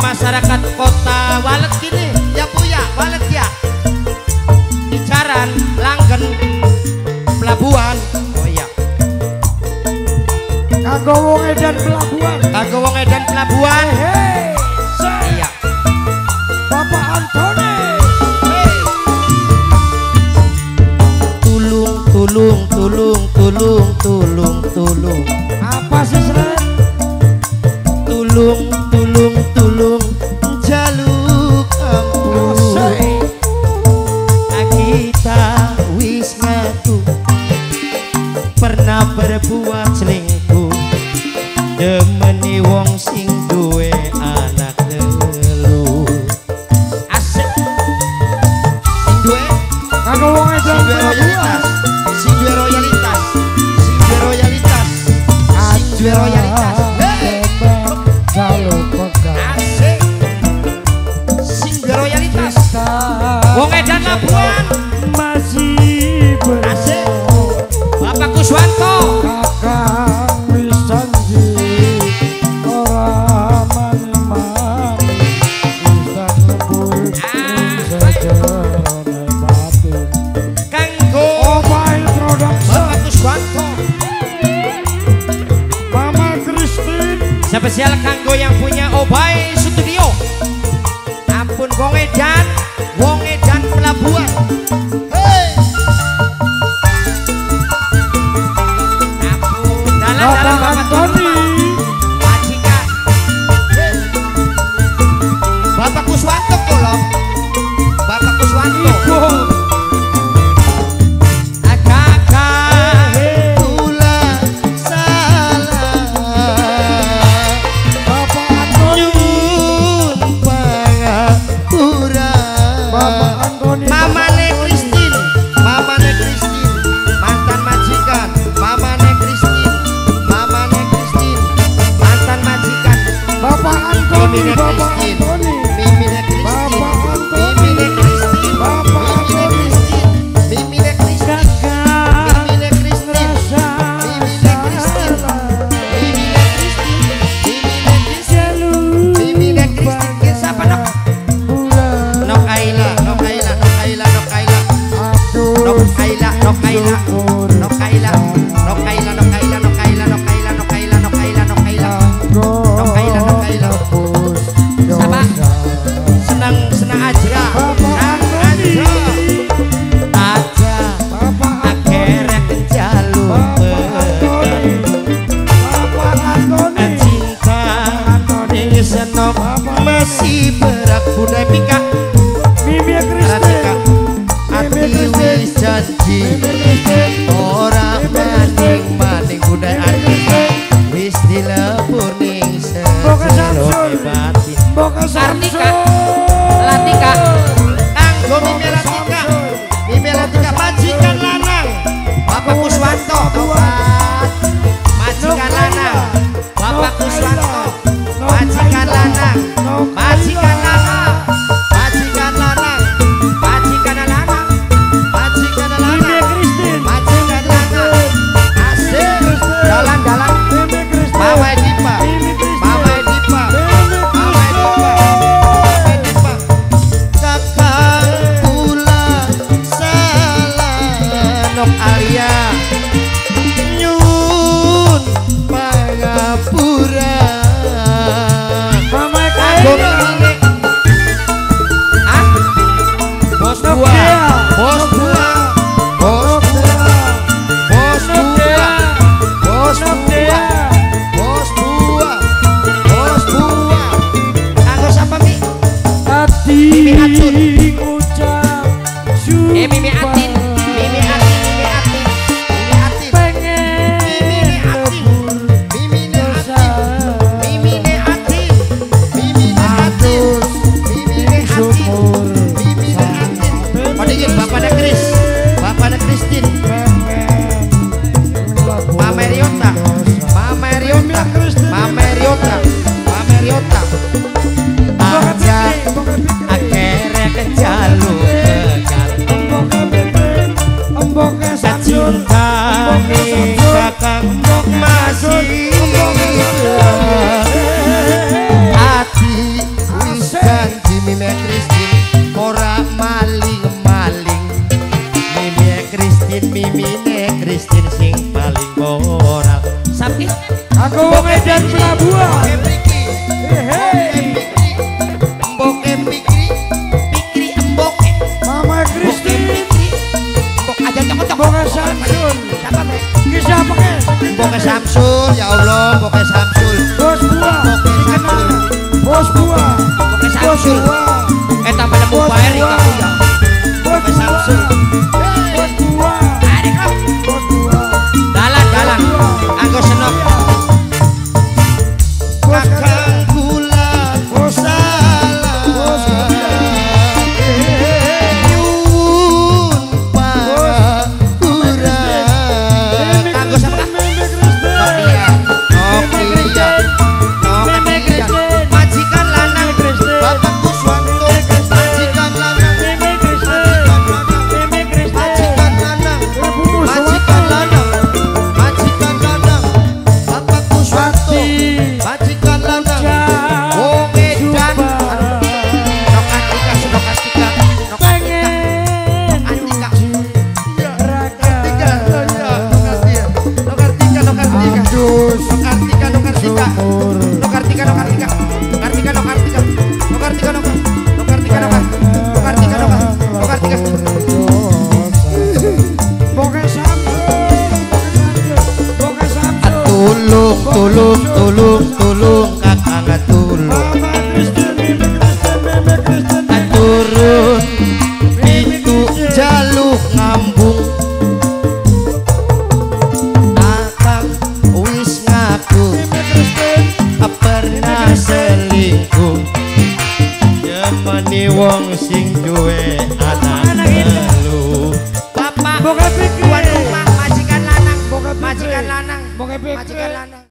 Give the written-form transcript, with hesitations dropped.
masyarakat kota Walet gini ya Bu ya, Walet ya, Icaran, Langgen, Pelabuhan. Oh iya, kanggo wong edan pelabuhan, kanggo wong edan Pelabuhan. Iya, Bapak Antoni. Tulung. Apa sih Sren? Tulung jaluk ampun. Kita wis ngaku pernah berbuat selingkuh demeni wong sing duwe anak telu. Asik sing duwe Kanggo wong edan pelabuhan, sing duwe royalitas, sing duwe royalitas, sing duwe royalitas. jaluk pegang. Asik sing duwe royalitas. Wong edan Labuan Masih asik. Bapak Kuswanto Kakang wis janji ora mani-mani wis lebur sejerone batin. kanggo Omail Production, Bapak Kuswanto Mama Christine, spesial kanggo yang punya Obai Studio. Ampun wong edan Pelabuhan. Hei. Ampun dalan-dalan Bapak Bapak Antoni, majikan. Hei. Bapak Kuswanto kula. Bapak Kuswanto. Ibu Kakak kula salah. Bapak Antoni, Nyuwun pangapura. Bapak Antoni, Mamane Christine, mantan majikan. Mamane Christine, mantan majikan. Bapak Antoni, Mimine Bapak Christine, Antoni, Mimine Christine, Bapak Antoni, Mimine Christine, Bapak Antoni, Mimine Christine, Mimine Christine, Mimine Christine, Mimine Christine, Mimine Christine. Siapa nok? Nok Aila, Nok Aila, Nok Aila, Nok Aila, Nok Aila, Nok Aila, Nok Aila, Nok Aila, Nok Aila, Nok Aila, Nok Aila, Nok Aila, Nok Aila, Nok Aila. Nok Aila. Siapa? Senang Ajra, Aja, akhirnya jalur cinta ning senop masih berat budaya Pika. Ratika, ati wis janji ora maning budaya Atika wis dilebur ning sejero batin. Kartika, Latika, kanggo Mimi Latika, majikan lanang Bapak Kuswanto, majikan lanang Bapak Kuswanto, majikan lanang, majikan lanang, majikan lanang, majikan lanang, majikan lanang, majikan lanang. Asik, dalan-dalan Mama Dipa, Mama Dipa, Mama Dipa, Mama Dipa. Kakak kula salah Nok Alia, nyuwun pangapura. Kanggo Mimine. Hah? Bos buah, bos buah, bos buah, bos buah, bos buah, bos buah, bos buah. Kanggo siapa Mi? Mimi Atun. Mimi Atin, Mimi Atin, Mimi Atin, Mimi Atin, Mimi Atin, Mimi Atin, Aku wong edan pelabuhan. Mriki. Hei, Mboke pikri. Pikri emboke. Mama Mboke Kristi, pikri. Mbok aja cokot-cokot. Mboke Samsul. Siapa, Bre? Kisah pakai. Mboke Samsul, ya Allah, Mboke Samsul. Bos buah. Mboke Samsul. Bos buah. Mboke Bos Samsul. buah. Eta menemu Bos bae ri buah. kamu ya. Bos Mboke Samsul. buah. Bos buah. Arek kau. Bos buah. Dalan. Anggo senok. Bos Kakang kula Bos Bos salah. Nyuwun pangura. Anggo sama Noklia. Majikan lanang. Bapak Kuswanto. Majikan lanang. Majikan lanang. Majikan lanang. Majikan lanang. Bapak Kuswanto. Majikan lanang. Wong edan. Nokatika. Tulung kakang tulung. Turun itu jaluk ngambung. Akang wis ngaku pernah selingkuh. Yemani wong sing duwe anak telu. Bapak Boga pikir. tuan rumah majikan lanang. Boga pikir. Majikan lanang. Boga pikir. Majikan lanang.